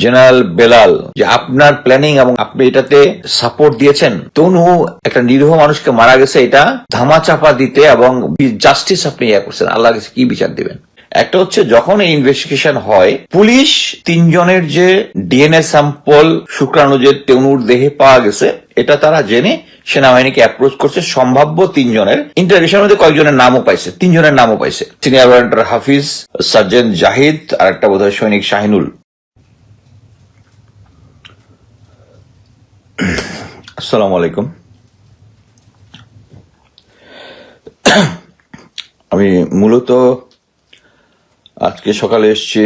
General Belal, যে আপনার planning এবং আপনি এটাতে সাপোর্ট দিয়েছেন। তনু একটা নিরীহ মানুষকে মারা গেছে, এটা ধামাচাপা দিতে এবং জাস্টিস আপনি করছেন। আল্লাহ কাছে কি বিচার দিবেন? একটা হচ্ছে যখন এই ইনভেস্টিগেশন হয়, পুলিশ 3 জনের যে ডিএনএ স্যাম্পল শুক্রাণু যে তনুর দেহে পাওয়া গেছে, এটা তারা জেনে সেনাবাহিনীকে অ্যাপ্রোচ করছে। সম্ভাব্য 3 জনের ইন্টারভিউশনের মধ্যে কয়েকজনের নামও পাইছে, 3 জনের নামও পাইছে। সিনিয়র ওয়ারেন্টার হাফিজ, সার্জেন্ট জাহিদ, আর একটা বোধহয় সৈনিক শাহিনুল। আসসালামু আলাইকুম। আমি মূলত আজকে সকালে এসছি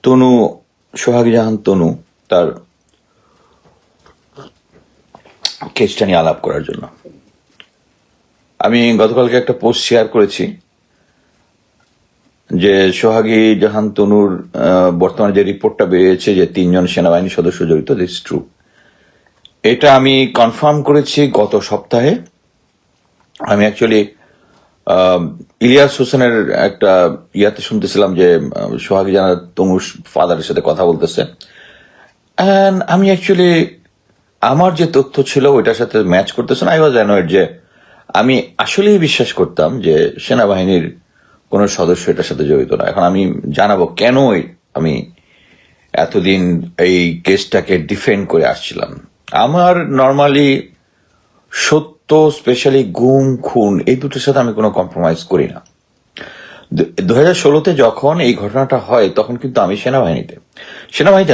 তনু, সোহাগী জাহান তনু, তার কেসটা নিয়ে আলাপ করার জন্য। আমি গতকালকে একটা পোস্ট শেয়ার করেছি যে সোহাগী জাহান তনুর বর্তমানে যে রিপোর্টটা বেরিয়েছে যে 3 জন সেনাবাহিনী সদস্য জড়িত, দিস ট্রু। এটা আমি কনফার্ম করেছি গত সপ্তাহে। আমি অ্যাকচুয়ালি ইলিয়াস হোসেনের একটা ইয়াতে শুনতেছিলাম যে সোহাগী জাহান তনুর ফাদারের সাথে কথা বলতেছে। আমি অ্যাকচুয়ালি আমার যে তথ্য ছিল ওইটার সাথে ম্যাচ করতেছে না। আই ওয়াজ অ্যানয়েড যে আমি আসলেই বিশ্বাস করতাম যে সেনাবাহিনীর কোন সদস্য এটার সাথে জড়িত না। এখন আমি জানাবো কেন আমি এতদিন এই কেসটাকে ডিফেন্ড করে আসছিলাম। আমার নর্মালি সত্য, স্পেশালি গুম খুন, এই দুটোর সাথে আমি কোনো কম্প্রোমাইজ করি না। 2016-তে যখন এই ঘটনাটা হয় তখন কিন্তু আমি সেনাবাহিনীতে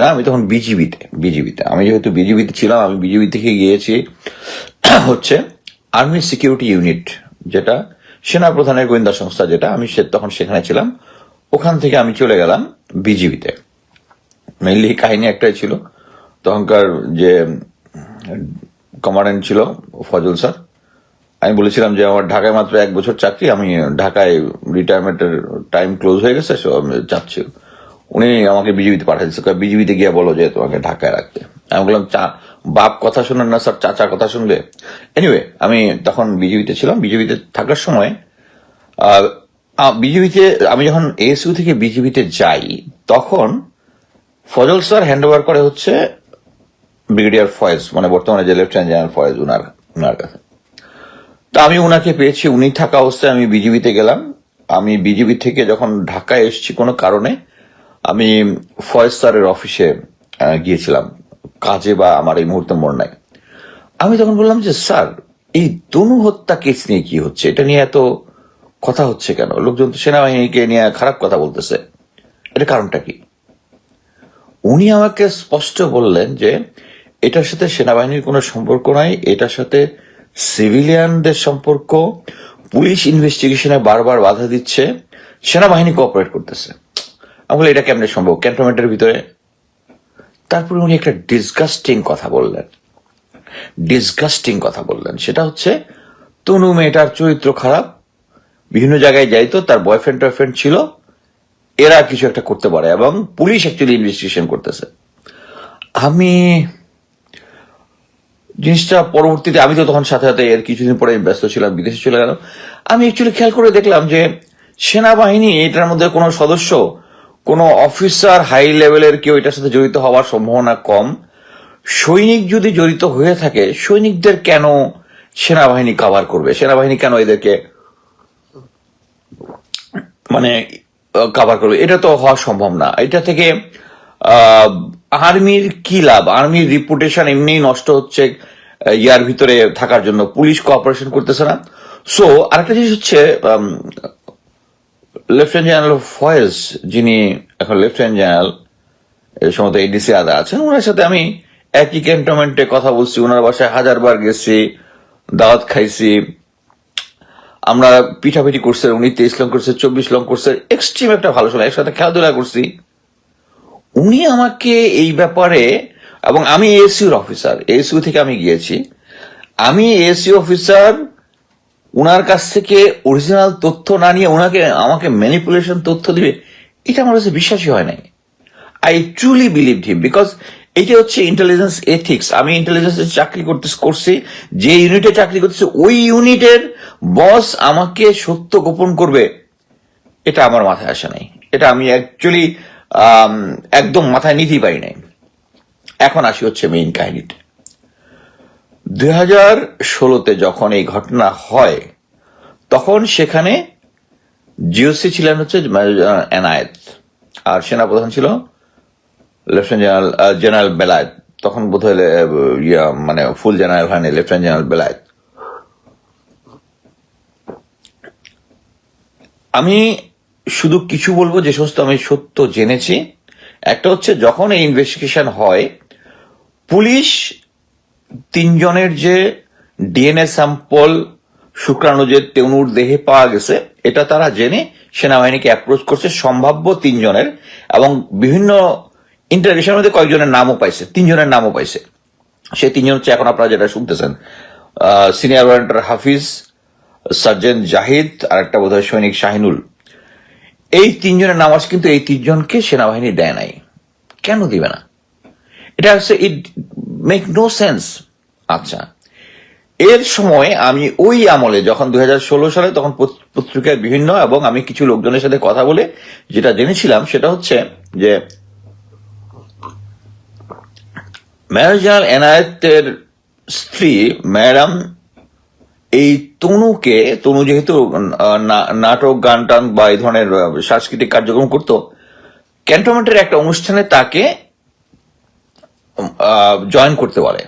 না, আমি তখন বিজিবিতে। আমি যেহেতু বিজিবিতে ছিলাম, আমি বিজিবি থেকে গিয়েছি হচ্ছে আর্মি সিকিউরিটি ইউনিট, যেটা সেনা প্রধানের গোয়েন্দা সংস্থা, যেটা আমি তখন সেখানে ছিলাম। ওখান থেকে আমি চলে গেলাম বিজিবিতে। মেইনলি কাহিনী একটাই ছিল, তখনকার যে কমান্ডেন্ট ছিল ফজল স্যার, আমি বলেছিলাম যে আমার ঢাকায় মাত্র 1 বছর চাকরি, আমি ঢাকায় রিটায়ারমেন্টের টাইম ক্লোজ হয়ে গেছে, চাচ্ছি। উনি আমাকে বিজিবিতে পাঠাচ্ছে, বিজিবিতে গিয়ে বলো যে তোমাকে ঢাকায় রাখতে। আমি বললাম বাপ কথা শুনেন না স্যার, চাচা কথা শুনবে। এনিওয়ে, আমি তখন বিজিবিতে ছিলাম। বিজিবিতে থাকার সময় বিজিবিতে আমি যখন এএসইউ থেকে বিজিবিতে যাই, তখন ফজল স্যার হ্যান্ড ওভার করে হচ্ছে ব্রিগেডিয়ার ফয়েজ, মানে বর্তমানে যে লেফটেন্যান্ট জেনারেল ফয়েজ, উনার কাছে। তা আমি উনাকে পেয়েছি, উনি থাকা অবস্থায় আমি বিজিবিতে গেলাম। আমি বিজিবি থেকে যখন ঢাকায় এসেছি কোনো কারণে, আমি ফয়েজ স্যারের অফিসে গিয়েছিলাম কাজে, বা আমার এই মুহূর্তে মনে নাই। আমি তখন বললাম যে স্যার, এই তনু হত্যা কেস নিয়ে কি হচ্ছে, এটা নিয়ে এত কথা হচ্ছে কেন? লোকজন তো সেনাবাহিনীকে নিয়ে খারাপ কথা বলতেছে, এটা কারণটা কি? উনি আমাকে স্পষ্ট বললেন যে এটার সাথে সেনাবাহিনীর কোনো সম্পর্ক নাই, এটার সাথে সিভিলিয়ানদের সম্পর্ক। পুলিশ ইনভেস্টিগেশনে বারবার বাধা দিচ্ছে, সেনাবাহিনী কোঅপারেট করতেছে। আমি বলি এটা কেমনে সম্ভব ক্যান্টনমেন্টের ভিতরে? তারপরে উনি একটা ডিসগাস্টিং কথা বললেন, সেটা হচ্ছে তনু মেয়েটার চরিত্র খারাপ, বিভিন্ন জায়গায় যাইতো, তার বয়ফ্রেন্ড ছিল, এরা কিছু একটা করতে পারে, এবং পুলিশ অ্যাকচুয়ালি ইনভেস্টিগেশন করতেছে। আমি জিনিসটা পরবর্তীতে, আমি তো তখন সাথে সাথে এর কিছুদিন পরে ব্যস্ত ছিলাম, বিদেশে চলে গেলাম। আমি অ্যাকচুয়ালি খেয়াল করে দেখলাম যে সেনাবাহিনী এটার মধ্যে কোনো সদস্য, কোনো অফিসার, হাই লেভেলের কেউ এটার সাথে জড়িত হওয়ার সম্ভাবনা কম। সৈনিক যদি জড়িত হয়ে থাকে, সৈনিকদের কেন সেনাবাহিনী কভার করবে? সেনাবাহিনী কেন এদেরকে মানে কভার করবে? এটা তো হওয়া সম্ভব না। এটা থেকে আর্মির কি লাভ? আর্মির রিপুটেশন এমনি নষ্ট হচ্ছে ইয়ার ভিতরে থাকার জন্য, পুলিশ কোঅপারেশন করতেছে না। সো আরেকটা জিনিস হচ্ছে, লেফটেন্যান্ট জেনারেল ফয়েজ, যিনি এখন লেফটেন্যান্ট জেনারেল, এর সময় এডিসি আদা আছেন, ওনার সাথে আমি একই ক্যান্টনমেন্টে কথা বলছি, ওনার বাসায় 1000 বার গেছি, দাওয়াত খাইছি, আমরা পিঠাপিঠি করছে, উনি 23 লং করছে, 24 লং করছে, এক্সট্রিম একটা ভালো সময়, একসাথে খেলাধুলা করছি। উনি আমাকে এই ব্যাপারে, এবং আমি এএসইউর অফিসার, এএসইউ থেকে আমি গিয়েছি, আমি এএসইউ অফিসার, উনার কাছ থেকে অরিজিনাল তথ্য না নিয়ে আমাকে ম্যানিপুলেশন তথ্য দিবে, এটা আমার কাছে বিশ্বাসই হয় নাই। I truly believed him, because এটা হচ্ছে ইন্টেলিজেন্স এথিক্স। আমি ইন্টেলিজেন্সের চাকরি করছি, যে ইউনিটে চাকরি করতেছি, ওই ইউনিটের বস আমাকে সত্য গোপন করবে, এটা আমার মাথায় আসে নাই। এটা আমি অ্যাকচুয়ালি একদম মাথায় নিতেই পারি নাই। এখন আসি হচ্ছে মেইন কাহিনীটা। 2016-তে যখন এই ঘটনা হয়, তখন সেখানে জিওসি ছিলেন হচ্ছে এনায়েত, আর সেনাপ্রধান ছিল লেফটেন্যান্ট জেনারেল বেলায়েত। তখন বোধহয় মানে ফুল জেনারেল হয়নি, লেফটেন্যান্ট জেনারেল বেলায়েত। আমি শুধু কিছু বলবো যে সমস্ত আমি সত্য জেনেছি। একটা হচ্ছে, যখন এই ইনভেস্টিগেশন হয়, পুলিশ 3 জনের যে ডিএনএ স্যাম্পল শুক্রাণু যে তনুর দেহে পাওয়া গেছে, এটা তারা জেনে সেনাবাহিনীকে অ্যাপ্রোচ করছে সম্ভাব্য 3 জনের, এবং বিভিন্ন ইন্টারোগেশনের মধ্যে কয়েকজনের নামও পাইছে, 3 জনের নামও পাইছে। সেই 3 জন হচ্ছে এখন আপনারা যেটা শুনতেছেন, সিনিয়র ওয়ারেন্টার হাফিজ, সার্জেন্ট জাহিদ, আর একটা বোধহয় সৈনিক শাহিনুল। এই 3 জনের নাম আছে, কিন্তু এই 3 জনকে সেনাবাহিনী দেয় নাই। কেন দিবে না? এটা হচ্ছে, ইট মেক নো সেন্স। আচ্ছা, এর সময় আমি ওই আমলে যখন 2016 সালে, তখন পত্রিকায় বিভিন্ন, এবং আমি কিছু লোকজনের সাথে কথা বলে যেটা জেনেছিলাম সেটা হচ্ছে যে মেজর জেনারেল এনায়েতের স্ত্রী ম্যাডাম এই তনু যেহেতু নাটক, গান টান বা এই ধরনের সাংস্কৃতিক কার্যক্রম করতো, ক্যান্টনমেন্টের একটা অনুষ্ঠানে তাকে জয়েন করতে বলে।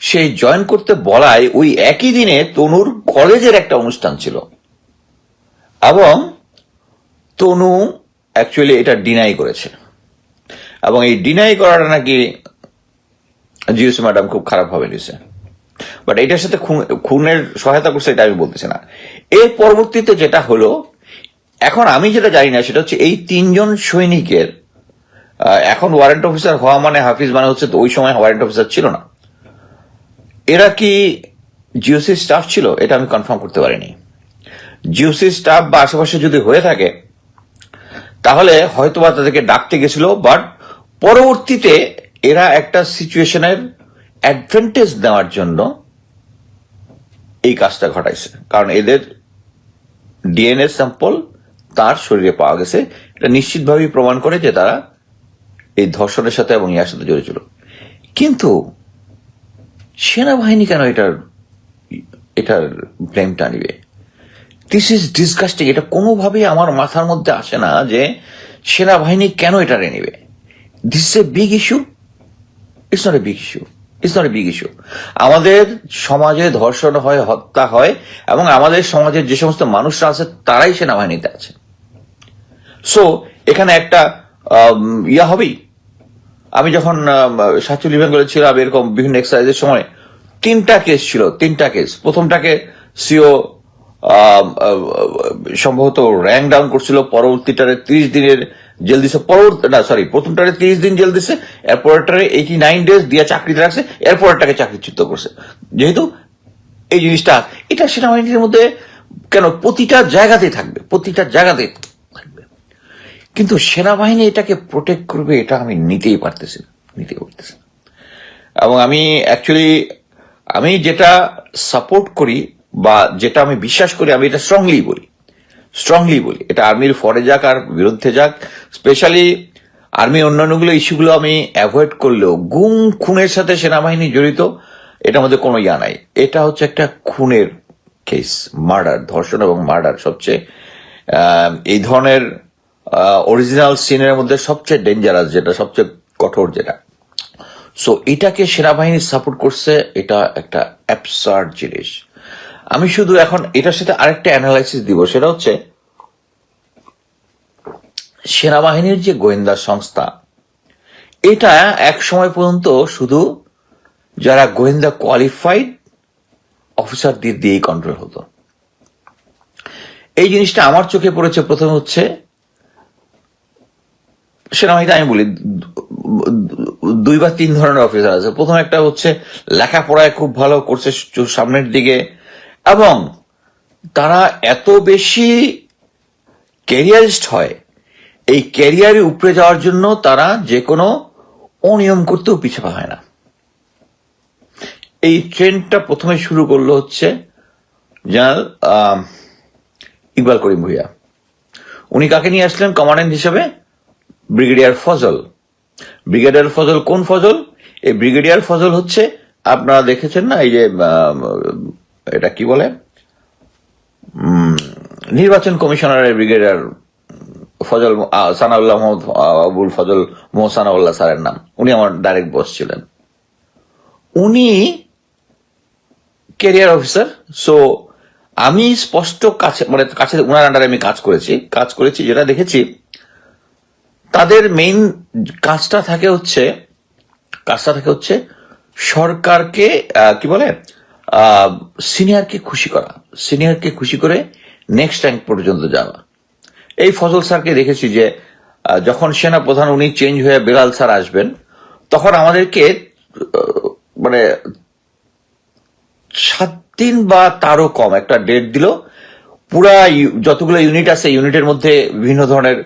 সেই জয়েন করতে বলায় ওই একই দিনে তনুর কলেজের একটা অনুষ্ঠান ছিল, এবং তনু অ্যাকচুয়ালি এটা ডিনাই করেছে, এবং এই ডিনাই করাটা নাকি জিওসি ম্যাডাম খুব খারাপ ভাবে নিছে। বাট এটার সাথে খুনের সহায়তা করছে এটা আমি বলতেছি না। এর পরবর্তীতে যেটা হলো, এখন আমি যেটা জানি না সেটা হচ্ছে, এই 3 জন সৈনিকের এখন ওয়ারেন্ট অফিসার হওয়া মানে হাফিজ মানে হচ্ছে, তো ওই সময় ওয়ারেন্ট অফিসার ছিল না। এরা কি জিওসি স্টাফ ছিল? এটা আমি কনফার্ম করতে পারিনি। জিওসি স্টাফ বা আশেপাশে যদি হয়ে থাকে, তাহলে হয়তোবা তাদেরকে ডাকতে গেছিল, বাট পরবর্তীতে এরা একটা সিচুয়েশনের অ্যাডভান্টেজ নেওয়ার জন্য এই কাজটা ঘটাইছে। কারণ এদের ডিএনএ স্যাম্পল তার শরীরে পাওয়া গেছে, এটা নিশ্চিতভাবেই প্রমাণ করে যে তারা এই ধর্ষণের সাথে এবং ইয়ার সাথে জড়িত ছিল। কিন্তু সেনাবাহিনী কেন এটার ব্লেমটা নিবে? This is disgusting. এটা কোনোভাবেই আমার মাথার মধ্যে আসে না যে সেনাবাহিনী কেন এটারে নিবে। This is a big issue. It's not a big issue. It's not a big issue. আমাদের সমাজে ধর্ষণ হয়, হত্যা হয়, এবং আমাদের সমাজের যে সমস্ত মানুষরা আছে তারাই সেনাবাহিনীতে আছে। সো এখানে একটা ইয়া হবেই। আমি যখন 47 বেঙ্গলে ছিলাম, এরকম বিভিন্ন এক্সারসাইজের সময় 3টা কেস ছিল, 3টা কেস। প্রথমটাকে সিও সম্ভবত র্যাঙ্ক ডাউন করছিল, পরবর্তীটারে 30 দিনের জেল দিছে, প্রথমটারে 30 দিন জেল দিছে, এরপরটারে 89 ডেজ দিয়ে চাকরিতে রাখছে, এরপরটাকে চাকরিচ্যুত করছে। যেহেতু এই জিনিসটা, এটা সেনাবাহিনীর মধ্যে কেন প্রতিটা জায়গাতেই থাকবে, প্রতিটা জায়গাতেই থাকবে, কিন্তু সেনাবাহিনী এটাকে প্রোটেক্ট করবে, এটা আমি নিতেই পারতেছি না। এবং আমি অ্যাকচুয়ালি আমি যেটা সাপোর্ট করি বা যেটা আমি বিশ্বাস করি, আমি এটা স্ট্রংলি বলি, এটা আর্মির ফরে যাক আর বিরুদ্ধে যাক, স্পেশালি আর্মি অন্যান্যগুলো ইস্যুগুলো আমি অ্যাভয়েড করলেও গুম খুনের সাথে সেনাবাহিনী জড়িত, এটার মধ্যে কোনো ইয়া নাই। এটা হচ্ছে একটা খুনের কেস, মার্ডার, ধর্ষণ এবং মার্ডার সবচেয়ে এই ধরনের অরিজিনাল সিনের মধ্যে সবচেয়ে ডেঞ্জারাস, যেটা সবচেয়ে কঠোর যেটা। সো এটাকে সেনাবাহিনী সাপোর্ট করছে, এটা একটা অ্যাবসার্ড জিনিস। আমি শুধু এখন এটার সাথে আরেকটা অ্যানালাইসিস দিব, সেটা হচ্ছে সেনাবাহিনীর যে গোয়েন্দা সংস্থা, এটা এক সময় পর্যন্ত শুধু যারা গোয়েন্দা কোয়ালিফাইড অফিসারদের দিয়েই কন্ট্রোল হতো। এই জিনিসটা আমার চোখে পড়েছে। প্রথমে হচ্ছে সেনাবাহিনীতে আমি বলি 2 বা 3 ধরনের অফিসার আছে। প্রথম একটা হচ্ছে লেখাপড়ায় খুব ভালো করছে সামনের দিকে, এবং তারা এত বেশি ক্যারিয়ারিস্ট হয়, এই ক্যারিয়ারে উপরে যাওয়ার জন্য তারা যে কোনো অনিয়ম করতেও পিছপা হয় না। এই ট্রেন্ডটা প্রথমে শুরু করলো হচ্ছে জেনারেল ইকবাল করিম ভুইয়া। উনি কাকে নিয়ে আসলেন কমান্ড্যান্ট হিসেবে? ব্রিগেডিয়ার ফজল। ব্রিগেডিয়ার ফজল কোন ফজল? এই ব্রিগেডিয়ার ফজল হচ্ছে, আপনারা দেখেছেন না, এই যে এটা কি বলে, নির্বাচন কমিশনারের ব্রিগেডিয়ার ফজল, সানাউল্লাহ মোহাম্মদ আবুল ফজল মোহসানাউল্লাহ স্যারের নাম। উনি আমার ডাইরেক্ট বস ছিলেন। উনি ক্যারিয়ার অফিসার। সো আমি স্পষ্ট কাছে উনার আন্ডারে আমি কাজ করেছি যেটা দেখেছি, তাদের মেইন কাজটা থাকে হচ্ছে সরকারকে কি বলে, সিনিয়রকে খুশি করে নেক্সট র্যাঙ্ক পর্যন্ত যাওয়া। এই ফজল স্যারকে দেখেছি যে যখন সেনা প্রধান উনি চেঞ্জ হয়ে বেলাল স্যার আসবেন, তখন আমাদেরকে 7 দিন বা তারও কম একটা ডেট দিল। পুরা যতগুলো ইউনিট আছে, ইউনিটের মধ্যে বিভিন্ন ধরনের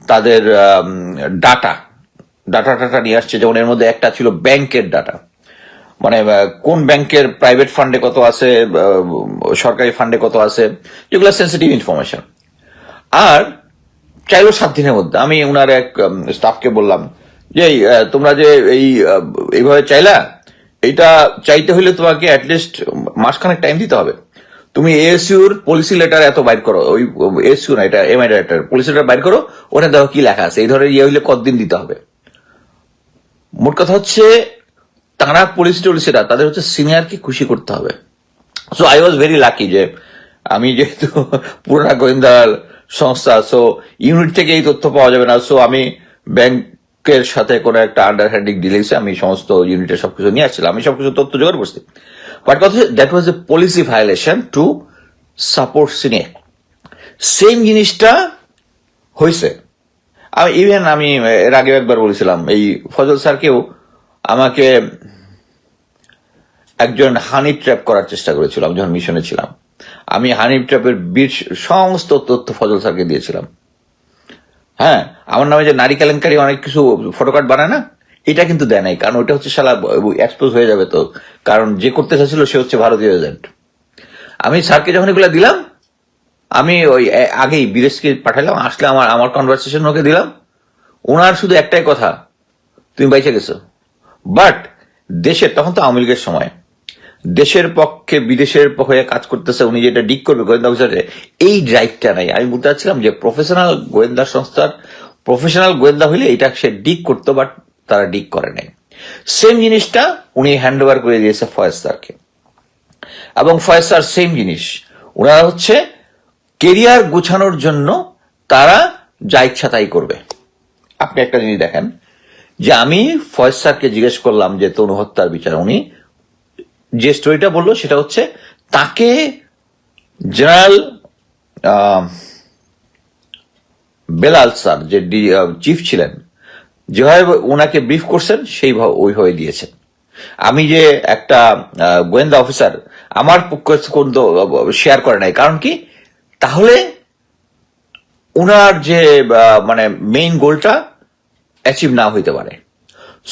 তাদের ডাটা নিয়ে আসছে। যেমন এর মধ্যে একটা ছিল ব্যাংকের ডাটা, কোন ব্যাংকের প্রাইভেট ফান্ডে কত আছে, সরকারি ফান্ডে কত আছে, যেগুলো সেন্সিটিভ ইনফরমেশন। আর চাইলো 7 দিনের মধ্যে। আমি উনার এক স্টাফকে বললাম যে তোমরা যে এইভাবে চাইলা, এইটা চাইতে হলে তোমাকে অ্যাটলিস্ট মাসখানেক টাইম দিতে হবে। তুমি এএসইউর পলিসি লেটার এত বাইর করো, ওই এএসইউ না, এটা এমআই ডাইরেক্টর, পলিসি লেটার বাইর করো, ওখানে দেখো কি লেখা আছে, এই ধরনের হইলে কতদিন দিতে হবে। মোট কথা হচ্ছে তারা টলিসিরা তাদের হচ্ছে সিনিয়রকে খুশি করতে হবে। So I was very lucky যে আমি যেহেতু পুরোনো গোয়েন্দা সংস্থা, সো ইউনিট থেকে এই তথ্য পাওয়া যাবে না। সো আমি ব্যাংকের সাথে কোনো একটা আন্ডারস্ট্যান্ডিং ডিলিংসে আমি সমস্ত ইউনিটের সবকিছু নিয়ে আসছিলাম, আমি সবকিছু তথ্য জোগাড় করছি। বাট কথা that was A policy violation to support senior. Same জিনিসটা হয়েছে। আমি এর আগে একবার বলেছিলাম, এই ফজল স্যারকেও আমাকে একজন হানি ট্র্যাপ করার চেষ্টা করেছিলাম যখন মিশনে ছিলাম। আমি হানি ট্র্যাপের সমস্ত তথ্য ফজল স্যারকে দিয়েছিলাম। হ্যাঁ, আমার নামে যে নারী কেলেঙ্কারি অনেক কিছু ফটোকার্ড বানায় না, এটা কিন্তু দেয় নাই, কারণ ওইটা হচ্ছে শালা এক্সপোজ হয়ে যাবে। তো কারণ যে করতে চাচ্ছিল সে হচ্ছে ভারতীয় এজেন্ট। আমি স্যারকে যখন এগুলো দিলাম, আমি ওই আগেই বিদেশকে পাঠালাম, আসলে আমার কনভারসেশন ওকে দিলাম। ওনার শুধু একটাই কথা, তুমি বাইচে গেছো। বাট দেশের, তখন তো আওয়ামী লীগের সময়, দেশের পক্ষে বিদেশের হয়ে কাজ করতেছে, উনি যেটা ডিক করবে গোয়েন্দা অফিসারে, এই ড্রাইভটা নাই। আমি বলতে চাচ্ছিলাম যে প্রফেশনাল গোয়েন্দা সংস্থার প্রফেশনাল গোয়েন্দা হইলে এটা সে ডিক করতো, বাট তারা ডিক করে নাই। সেম জিনিসটা উনি হ্যান্ড ওভার করে দিয়েছে ফয়েজ স্যারকে, এবং ফয়েজ স্যার সেম জিনিস। ওনারা হচ্ছে কেরিয়ার গোছানোর জন্য তারা যা ইচ্ছা তাই করবে। আপনি একটা জিনিস দেখেন যে আমি ফয়েজ স্যারকে জিজ্ঞেস করলাম যে তনু হত্যার বিচার, উনি যে স্টোরিটা বললো সেটা হচ্ছে তাকে জেনারেল বেলাল স্যার যে চিফ ছিলেন, যেভাবে ওনাকে ব্রিফ করছেন ওইভাবে দিয়েছেন। আমি যে একটা গোয়েন্দা অফিসার, আমার পক্ষে শেয়ার করে নাই, কারণ কি, তাহলে ওনার যে মেইন গোলটা অ্যাচিভ না হইতে পারে।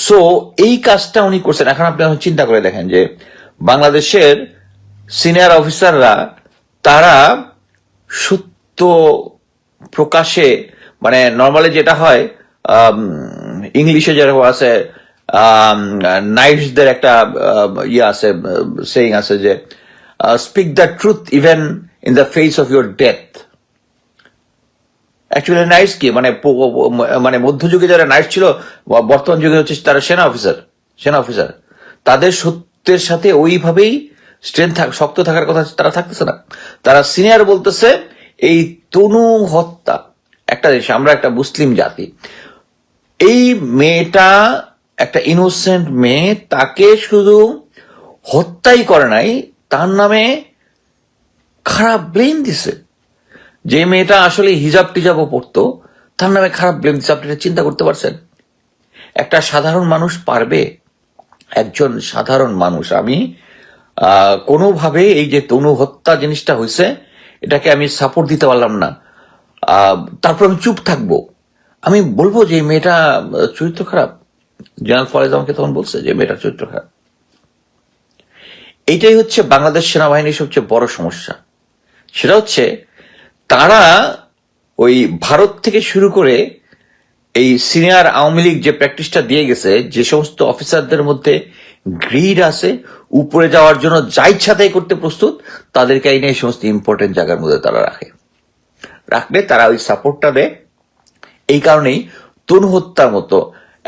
সো এই কাজটা উনি করছেন। এখন আপনি চিন্তা করে দেখেন যে বাংলাদেশের সিনিয়র অফিসাররা তারা সত্য প্রকাশে, নর্মালি যেটা হয় ইংলিশে যেরকম আছে, নাইটসদের একটা ইয়ে আছে, সেইং আছে যে speak the truth even in the face of your death. Actually knights কি মধ্যযুগে যারা নাইটস ছিল, বর্তমান যুগে হচ্ছে তারা সেনা অফিসার। তাদের সত্যের সাথে ওইভাবেই শক্ত থাকার কথা তারা থাকতেছে না। তারা সিনিয়র বলতেছে এই তনু হত্যা, একটা দেশ, আমরা একটা মুসলিম জাতি, এই মেয়েটা একটা ইনোসেন্ট মেয়ে, তাকে শুধু হত্যাই করে নাই, তার নামে খারাপ ব্লেম দিছে। যে মেয়েটা আসলে হিজাব টিজাবও পড়তো, তার নামে খারাপ ব্লেম দিচ্ছে। আপনি চিন্তা করতে পারছেন? একটা সাধারণ মানুষ পারবে? একজন সাধারণ মানুষ। আমি কোনোভাবে এই যে তনু হত্যা জিনিসটা হয়েছে, এটাকে আমি সাপোর্ট দিতে পারলাম না। তারপর আমি চুপ থাকবো? আমি বলবো যে মেয়েটা চরিত্র খারাপ? জেনারেল ফয়েজ আমাকে তখন বলছে যে মেয়েটার চরিত্র খারাপ। এইটাই হচ্ছে বাংলাদেশ সেনাবাহিনীর সবচেয়ে বড় সমস্যা। সেটা হচ্ছে তারা ওই ভারত থেকে শুরু করে এই সিনিয়র আওয়ামী লীগ যে প্র্যাকটিসটা দিয়ে গেছে, যে সমস্ত অফিসারদের মধ্যে গ্রিড আছে, উপরে যাওয়ার জন্য যা ইচ্ছা তাই করতে প্রস্তুত, তাদেরকে এই নিয়ে সমস্ত ইম্পর্টেন্ট জায়গার মধ্যে তারা রাখলে তারা ওই সাপোর্টটা দেয়। এই কারণেই তনু হত্যার মতো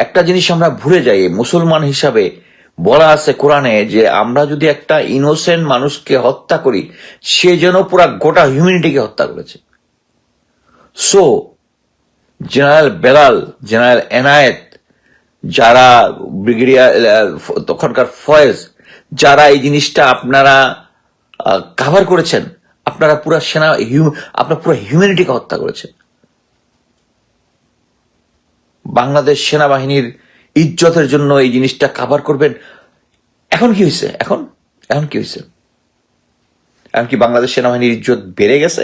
একটা জিনিস আমরা ভুলে যাই। মুসলমান হিসাবে বলা আছে কোরআনে যে আমরা যদি একটা ইনোসেন্ট মানুষকে হত্যা করি, সে যেন পুরা গোটা হিউম্যানিটিকে হত্যা করেছে। So general Belal, general Enayet, যারা ব্রিগেডিয়ার তখনকার ফয়েজ, যারা এই জিনিসটা আপনারা কাভার করেছেন, আপনারা পুরা আপনার পুরো হিউম্যানিটিকে হত্যা করেছেন। বাংলাদেশ সেনাবাহিনীর ইজ্জতের জন্য এই জিনিসটা কাভার করবেন। এখন কি হয়েছে? এখন কি হয়েছে? এখন কি বাংলাদেশ সেনাবাহিনীর ইজ্জত বেড়ে গেছে?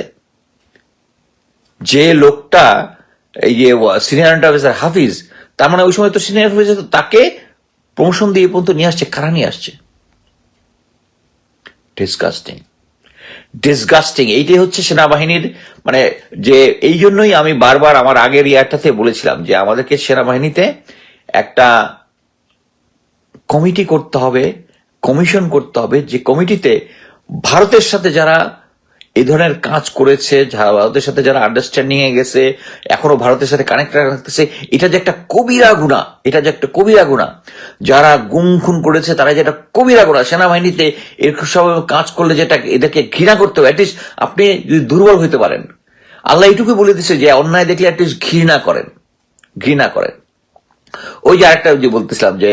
যে লোকটা এই যে সিনিয়র অফিসার হাফিজ, তার মানে ওই সময় তো সিনিয়র অফিসার, তাকে প্রমোশন দিয়ে পর্যন্ত নিয়ে আসছে। কারা নিয়ে আসছে? ডিসগাস্টিং। এইটাই হচ্ছে সেনাবাহিনীর মানে, যে এই জন্যই আমি বারবার আমার আগের ইয়ারটাতে বলেছিলাম যে আমাদেরকে সেনাবাহিনীতে একটা কমিটি করতে হবে, কমিশন করতে হবে, যে কমিটিতে ভারতের সাথে যারা এই ধরনের কাজ করেছে, ভারতের সাথে যারা আন্ডারস্ট্যান্ডিং এ গেছে, এখনো ভারতের সাথে কানেক্ট রাখতেছে, এটা যে একটা কবিরা গুণা, যারা গুম খুন করেছে তারা যে একটা কবিরা গুণা, সেনাবাহিনীতে এর সব কাজ করলে যেটা এদেরকে ঘৃণা করতে হবে। অ্যাটলিস্ট আপনি যদি দুর্বল হইতে পারেন, আল্লাহ এইটুকু বলে দিচ্ছে যে অন্যায় দেখলে অ্যাটলিস্ট ঘৃণা করেন। ওই যে আরেকটা যে বলতেছিলাম যে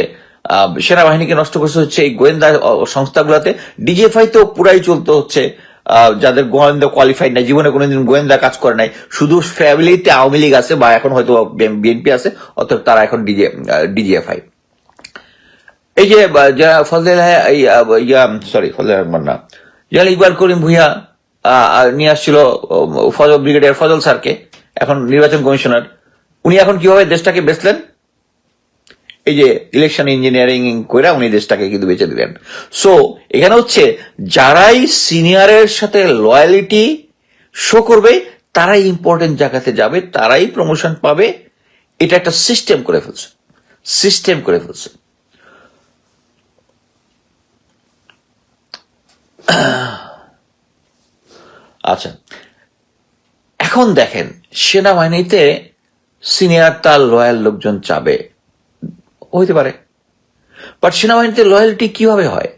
সেনাবাহিনীকে নষ্ট করতে হচ্ছে এই গোয়েন্দা সংস্থাগুলোতে, ডিজিএফআই তো পুরাই চলতে হচ্ছে, যাদের গোয়েন্দা কোয়ালিফাইড নাই, জীবনে কোনোদিন গোয়েন্দা কাজ করে নাই, শুধু ফ্যামিলিতে আওয়ামী লীগ আছে বা এখন হয়তো বিএনপি আছে, অর্থাৎ তারা এখন ডিজিএফআই। এই যে ফজল না, জেনারেল ইকবাল করিম ভুইয়া নিয়ে আসছিল ব্রিগেডিয়ার ফজল স্যারকে, এখন নির্বাচন কমিশনার। উনি এখন কিভাবে দেশটাকে বেচলেন? এই যে ইলেকশন ইঞ্জিনিয়ারিং করে উনি দেশটাকে কিন্তু বেঁচে দিলেন। সো এখানে হচ্ছে যারাই সিনিয়রের সাথে লয়ালিটি শো করবে তারাই ইম্পর্টেন্ট জায়গাতে যাবে, তারাই প্রমোশন পাবে। এটা একটা সিস্টেম করে ফেলছে। আচ্ছা, এখন দেখেন সেনাবাহিনীতে সিনিয়র তার লয়াল লোকজন চাবে, হইতে পারে, বাট সেনাবাহিনীতে লয়ালিটি কিভাবে হয়?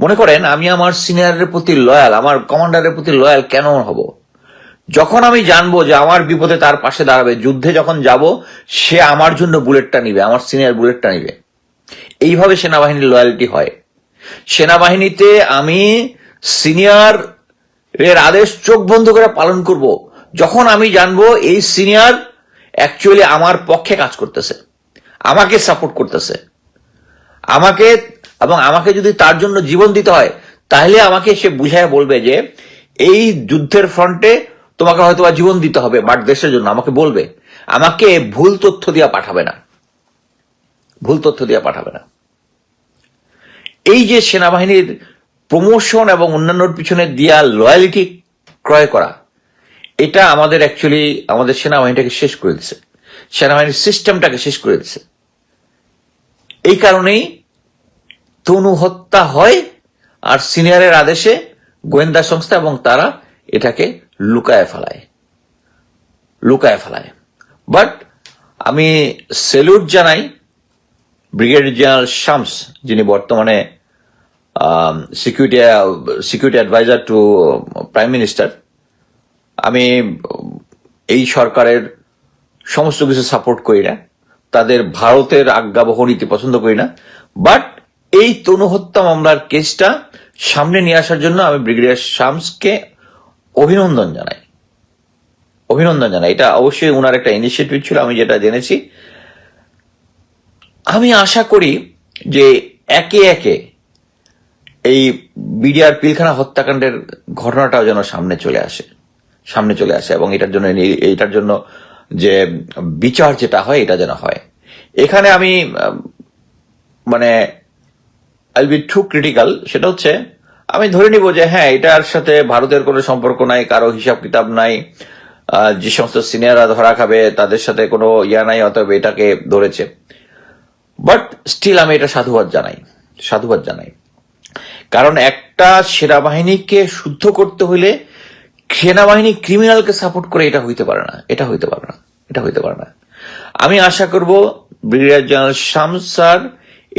মনে করেন আমি আমার সিনিয়রের প্রতি লয়াল, আমার কমান্ডারের প্রতি লয়াল কেন হব? যখন আমি জানবো যে আমার বিপদে তার পাশে দাঁড়াবে, যুদ্ধে যখন যাব সে আমার জন্য বুলেটটা নিবে, আমার সিনিয়র বুলেটটা নিবে। এইভাবে সেনাবাহিনীর লয়ালিটি হয়। সেনাবাহিনীতে আমি সিনিয়র এর আদেশ চোখ বন্ধ করে পালন করব যখন আমি জানবো এই সিনিয়র অ্যাকচুয়ালি আমার পক্ষে কাজ করতেছে, আমাকে সাপোর্ট করতেছে, আমাকে যদি তার জন্য জীবন দিতে হয় তাহলে আমাকে সে বুঝায় বলবে যে এই যুদ্ধের ফ্রন্টে তোমাকে হয়তো জীবন দিতে হবে, বাট দেশের জন্য আমাকে বলবে, আমাকে ভুল তথ্য দিয়ে পাঠাবে না। এই যে সেনাবাহিনীর প্রমোশন এবং অন্যান্যর পিছনে দিয়া লয়ালিটি ক্রয় করা, এটা আমাদের অ্যাকচুয়ালি আমাদের সেনাবাহিনীটাকে শেষ করে দিচ্ছে, সেনাবাহিনীর সিস্টেমটাকে শেষ করে দিচ্ছে। এই কারণেই তনু হত্যা হয়, আর সিনিয়রের আদেশে গোয়েন্দা সংস্থা এবং তারা এটাকে লুকায় ফেলায়। বাট আমি সেলুট জানাই ব্রিগেডিয়ার জেনারেল শামস, যিনি বর্তমানে security adviser to prime minister. আমি এই সরকারের সমস্ত কিছু সাপোর্ট করি না, তাদের ভারতের আজ্ঞাবহ নীতি পছন্দ করি না, বাট এই তনু হত্যা মামলার কেসটা সামনে নিয়ে আসার জন্য আমি ব্রিগেডিয়ার শামসকে অভিনন্দন জানাই। এটা অবশ্যই ওনার একটা ইনিশিয়েটিভ ছিল, আমি যেটা জেনেছি। আমি আশা করি যে একে একে এই বিডিআর পিলখানা হত্যাকাণ্ডের ঘটনাটাও যেন সামনে চলে আসে এবং এটার জন্য যে বিচার যেটা হয় এটা যেন হয়। এখানে আমি মানে I will be too critical, সেটা হচ্ছে আমি ধরে নিব যে হ্যাঁ এটার সাথে ভারতের কোনো সম্পর্ক নাই, কারো হিসাব কিতাব নাই, যে সমস্ত সিনিয়ররা ধরা খাবে তাদের সাথে কোনো ইয়া নাই, অতএব এটাকে ধরেছে। বাট স্টিল আমি এটা সাধুবাদ জানাই। কারণ একটা সেনাবাহিনীকে শুদ্ধ করতে হলে সেনাবাহিনী ক্রিমিনালকে সাপোর্ট করে এটা হইতে পারে না। আমি আশা করব ব্রিগেডিয়ার জেনারেল শামস স্যার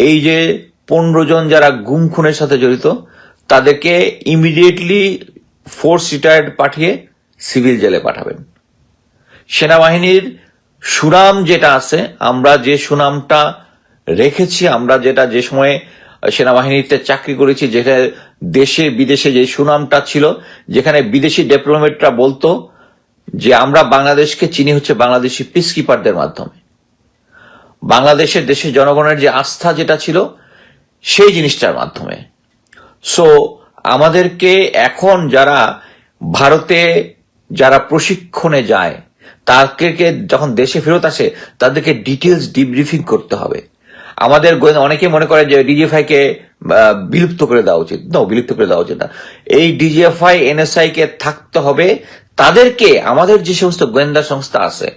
এই যে 15 জন যারা গুম খুনের সাথে জড়িত তাদেরকে ইমিডিয়েটলি ফোর্স রিটায়ার্ড পাঠিয়ে সিভিল জেলে পাঠাবেন। সেনাবাহিনীর সুনাম যেটা আছে, আমরা যে সুনামটা রেখেছি, আমরা যে সময়ে সেনাবাহিনীতে চাকরি করেছি, যেটা দেশে বিদেশে যে সুনামটা ছিল, যেখানে বিদেশি ডিপ্লোমেটরা বলতো যে আমরা বাংলাদেশকে চিনি হচ্ছে বাংলাদেশি পিসকিপারদের মাধ্যমে, বাংলাদেশের দেশের জনগণের যে আস্থা যেটা ছিল সেই জিনিসটার মাধ্যমে। সো আমাদেরকে এখন যারা ভারতে যারা প্রশিক্ষণে যায় তাদেরকে যখন দেশে ফেরত আসে তাদেরকে ডিটেলস ডিব্রিফিং করতে হবে। আমাদের অনেকে মনে করে যে ডিজিএফআই কে বিলুপ্ত করে দেওয়া উচিত। বিলুপ্ত করে দেওয়া উচিত না। এই ডিজিএফআই এনএসআই কে থাকতে হবে। তাদেরকে আমাদের যে সমস্ত গোয়েন্দা সংস্থা আছে,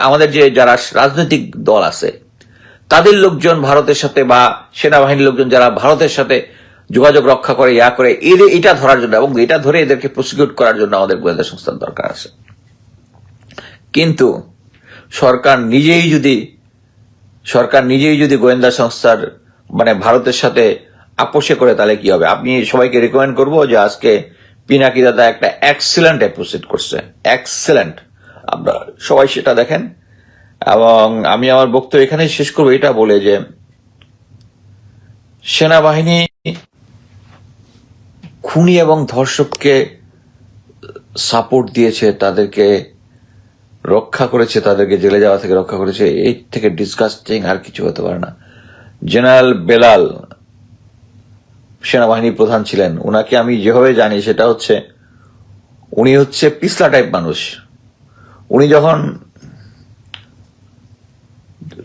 আমাদের যে যারা রাজনৈতিক দল আছে, তাদের লোকজন ভারতের সাথে বা সেনাবাহিনীর লোকজন যারা ভারতের সাথে যোগাযোগ রক্ষা করে এটা ধরার জন্য এবং এটা ধরে এদেরকে প্রসিকিউট করার জন্য আমাদের গোয়েন্দা সংস্থার দরকার আছে। কিন্তু সরকার নিজেই যদি গোয়েন্দা সংস্থার ভারতের সাথে আপোষে করে তাহলে কি হবে? আপনি সবাইকে রেকমেন্ড করবো যে আজকে পিনাকি দাদা একটা এক্সেলেন্ট এপিসোড করছে, এক্সেলেন্ট। আপনারা সবাই সেটা দেখেন। এবং আমি আমার বক্তব্য এখানে শেষ করবো এটা বলে যে সেনাবাহিনী খুনি এবং ধর্ষককে সাপোর্ট দিয়েছে, তাদেরকে রক্ষা করেছে, তাদেরকে জেলে যাওয়া থেকে রক্ষা করেছে। এই থেকে ডিসগাস্টিং আর কিছু হতে পারে না। জেনারেল বেলাল সেনাবাহিনীর প্রধান ছিলেন। উনাকে আমি যেভাবে জানি সেটা হচ্ছে উনি হচ্ছে পিছলা টাইপ মানুষ। উনি যখন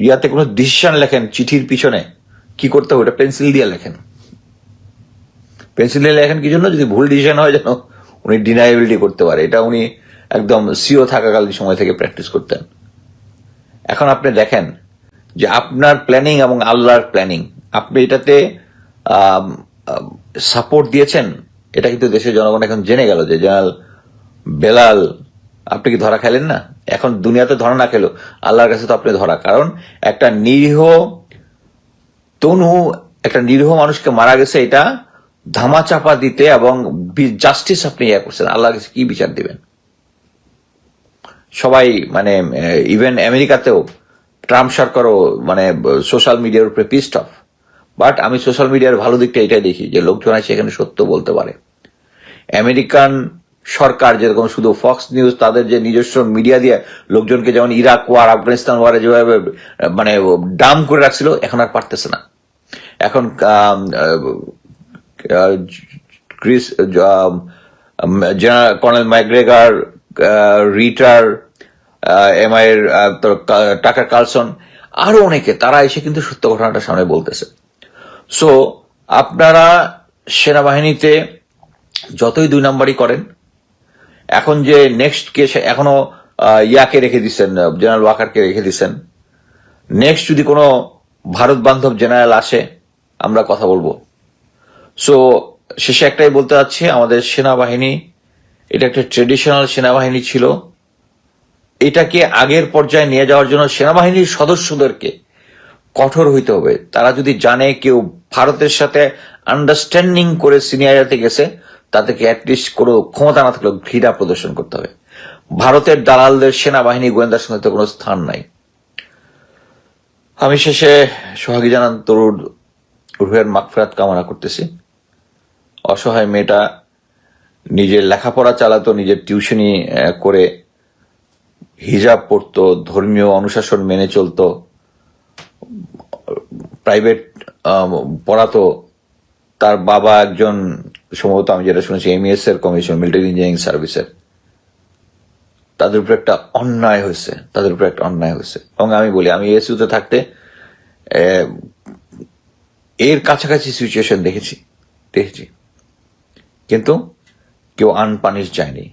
ইয়াতে কোনো ডিসিশন লেখেন চিঠির পিছনে কি করতে হবে ওটা পেন্সিল দিয়ে লেখেন। কি জন্য? যদি ভুল ডিসিশন হয় যেন উনি ডিনাইবিলিটি করতে পারে। এটা উনি একদম সিও থাকাকালীন সময় থেকে প্র্যাকটিস করতেন। এখন আপনি দেখেন যে আপনার প্ল্যানিং এবং আল্লাহর প্ল্যানিং, আপনি এটাতে সাপোর্ট দিয়েছেন, এটা কিন্তু দেশের জনগণ এখন জেনে গেল যে জেনারেল বেলাল আপনি কি ধরা খেলেন না? এখন দুনিয়াতে ধরা না খেলো আল্লাহর কাছে তো আপনি ধরা। কারণ একটা নিরীহ মানুষকে মারা গেছে, এটা ধামাচাপা দিতে এবং জাস্টিস আপনি ইয়ে করছেন, আল্লাহর কাছে কি বিচার দিবেন? সবাই ইভেন আমেরিকাতেও ট্রাম্প সরকারও সোশ্যাল মিডিয়ার উপরে পিসড অফ। বাট আমি সোশ্যাল মিডিয়ার ভালো দিকটা এটাই দেখি যে লোকজন আছে এখানে সত্য বলতে পারে। আমেরিকান সরকার যেরকম শুধু ফক্স নিউজ তাদের যে নিজস্ব মিডিয়া দিয়ে লোকজনকে যেমন ইরাক ওয়ার, আফগানিস্তান ওয়ারে যেভাবে ডাম করে রাখছিল, এখন আর পারতেছে না। এখন কর্নেল ম্যাকগ্রেগার, রিটার, এমআই এর টাকার কার্লসন, আরো অনেকে, তারা এসে কিন্তু সত্য ঘটনাটা সামনে বলতেছে। সো আপনারা সেনাবাহিনীতে যতই 2 নম্বরই করেন, এখন যে নেক্সট কেস এখনো ইয়াকে রেখে দিচ্ছেন, জেনারেল ওয়াকারকে রেখে দিচ্ছেন। নেক্সট যদি কোনো ভারত বান্ধব জেনারেল আসে আমরা কথা বলবো। সো শেষে একটাই বলতে চাচ্ছি, আমাদের সেনাবাহিনী এটা একটা ট্রেডিশনাল সেনাবাহিনী ছিল। এটাকে আগের পর্যায়ে নিয়ে যাওয়ার জন্য সেনাবাহিনীর সদস্যদেরকে কঠোর হইতে হবে। তারা যদি জানে কেউ ভারতের সাথে আন্ডারস্ট্যান্ডিং করে সিনিয়রিটিতে গেছে, তাদেরকে অ্যাটলিস্ট কোনো ক্ষমতা না থাকলেও ঘৃণা প্রদর্শন করতে হবে। ভারতের দালালদের সেনাবাহিনী গোয়েন্দা সংস্থাতে কোনো স্থান নাই। আমি শেষে সোহাগী জানান তরুর রুহের মাগফিরাত কামনা করতেছি। অসহায় মেয়েটা নিজের লেখাপড়া চালাতো, নিজের টিউশনি করে হিজাব পড়তো, ধর্মীয় অনুশাসন মেনে চলতো, প্রাইভেট পড়াতো। তার বাবা একজন, সম্ভবত আমি যেটা শুনেছি, এমইএস এর কমিশন, মিলিটারি ইঞ্জিনিয়ারিং সার্ভিসের। তাদের উপর একটা অন্যায় হয়েছে এবং আমি বলি, আমি এসইউতে থাকতে এর কাছাকাছি সিচুয়েশন দেখেছি, কিন্তু কেউ আনপানিশ যায়নি।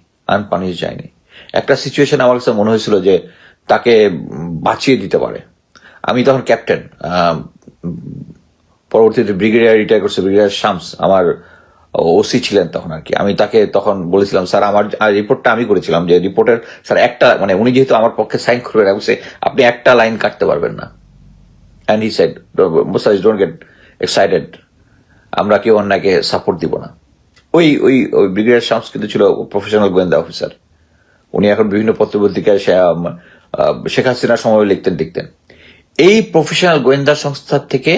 একটা সিচুয়েশন আমার কাছে মনে হয়েছিল যে তাকে বাঁচিয়ে দিতে পারে। আমি তখন ক্যাপ্টেন, পরবর্তীতে ব্রিগেডিয়ার রিটায়ার করছে ব্রিগেডিয়ার শামস আমার ওসি ছিলেন তখন আর কি। আমি তাকে তখন বলেছিলাম, স্যার আমার রিপোর্টটা আমি করেছিলাম, যে রিপোর্টের স্যার একটা মানে উনি যেহেতু আমার পক্ষে সাইন করবেন, আপনি একটা লাইন কাটতে পারবেন না। And he said, Mustafiz don't get excited, আমরা কেউ অন্যকে সাপোর্ট দিব না। ওই ওই ওই ব্রিগেডিয়ার শামস কিন্তু ছিল প্রফেশনাল গোয়েন্দা অফিসার। উনি এখন বিভিন্ন পত্রপত্রিকায় শেখ হাসিনার সময় লিখতেন। এই প্রফেশনাল গোয়েন্দা সংস্থা থেকে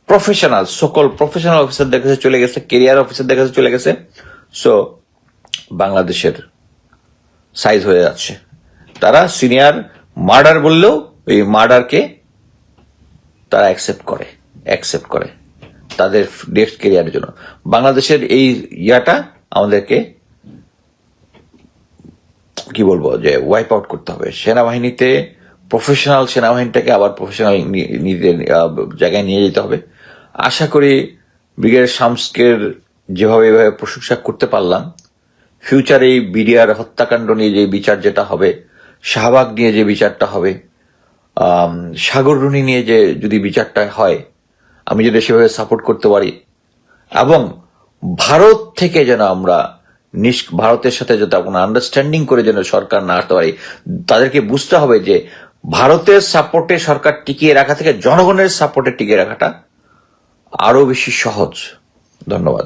প্রফেশনাল সকল প্রফেশনাল অফিসারদের কাছে চলে গেছে, কেরিয়ার অফিসারদের কাছে চলে গেছে। সো বাংলাদেশের সাইজ হয়ে যাচ্ছে। তারা সিনিয়র মার্ডার বললেও ওই মার্ডারকে তারা অ্যাকসেপ্ট করে তাদের নেক্সট কেরিয়ারের জন্য। বাংলাদেশের এই ইয়াটা আমাদেরকে কি বলবো যে ওয়াইপ আউট করতে হবে। সেনাবাহিনীতে প্রফেশনাল সেনাবাহিনীটাকে আবার প্রফেশনাল জায়গায় নিয়ে যেতে হবে। আশা করি ব্রিগেডিয়ার শামসকের যেভাবে এভাবে প্রশংসা করতে পারলাম, ফিউচারে এই বিডিআর হত্যাকাণ্ড নিয়ে যে বিচার যেটা হবে, শাহবাগ নিয়ে যে বিচারটা হবে, সাগররুনি নিয়ে যে যদি বিচারটা হয়, আমি যদি সেভাবে সাপোর্ট করতে পারি, এবং ভারত থেকে যেন আমরা ভারতের সাথে যাতে কোনো আন্ডারস্ট্যান্ডিং করে যেন সরকার না আসতে পারি। তাদেরকে বুঝতে হবে যে ভারতের সাপোর্টে সরকার টিকিয়ে রাখা থেকে জনগণের সাপোর্টে টিকিয়ে রাখাটা আরো বেশি সহজ। ধন্যবাদ।